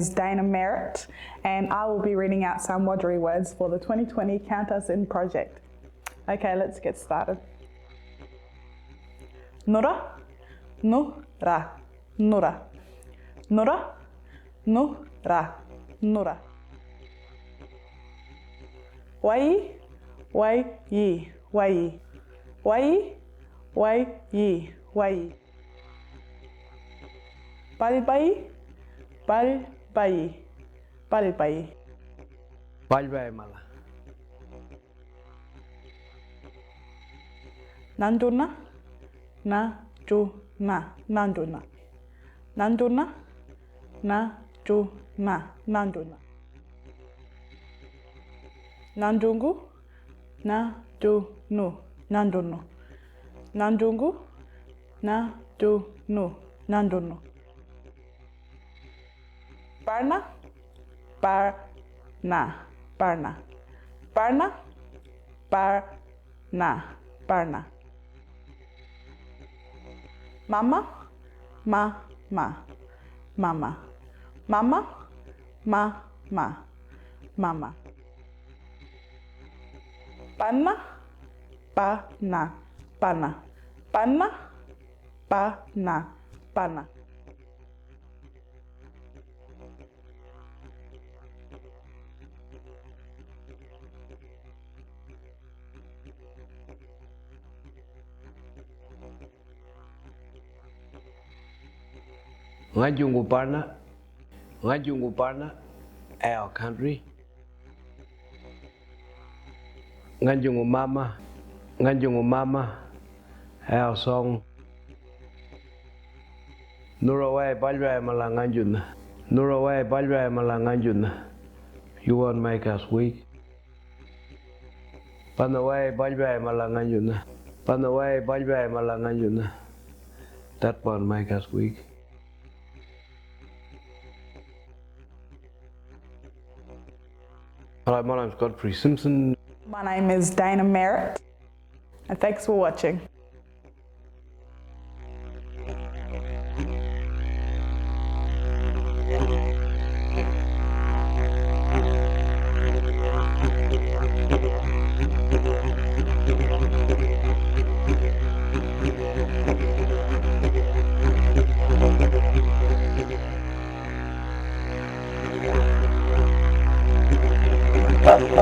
is Dana Merritt, and I will be reading out some Wiradjuri words for the 2020 Count Us In project. Okay, let's get started. Nura, nura, nura, nura, nura, nura. Wai, wai, yi, wai, wai, wai, yi, wai. Bali bai, bali bai, bali bai. Balbai mala. Nanduna, na ju na, nanduna. Nanduna, na ju na, nanduna. Nandungu, na du nu, nandunu. Nandungu, na du nu, nandunu. Barna, barna, barna. Barna, barna, barna. Mama, mama, mama. Mama, mama, mama. Panna, pana, pana. Panna, pana, pana. Ngajungu Parna, our country. Ngajungu Mama, our song. Nurawai Balrai Malanganjuna. Nurawai Balrai Malanganjuna. You won't make us weak. Panawai Balrai Malanganjuna. Panawai Balrai Malanganjuna. That won't make us weak. Hello, my name's Godfrey Simpson. My name is Dana Merritt, and thanks for watching. Bye.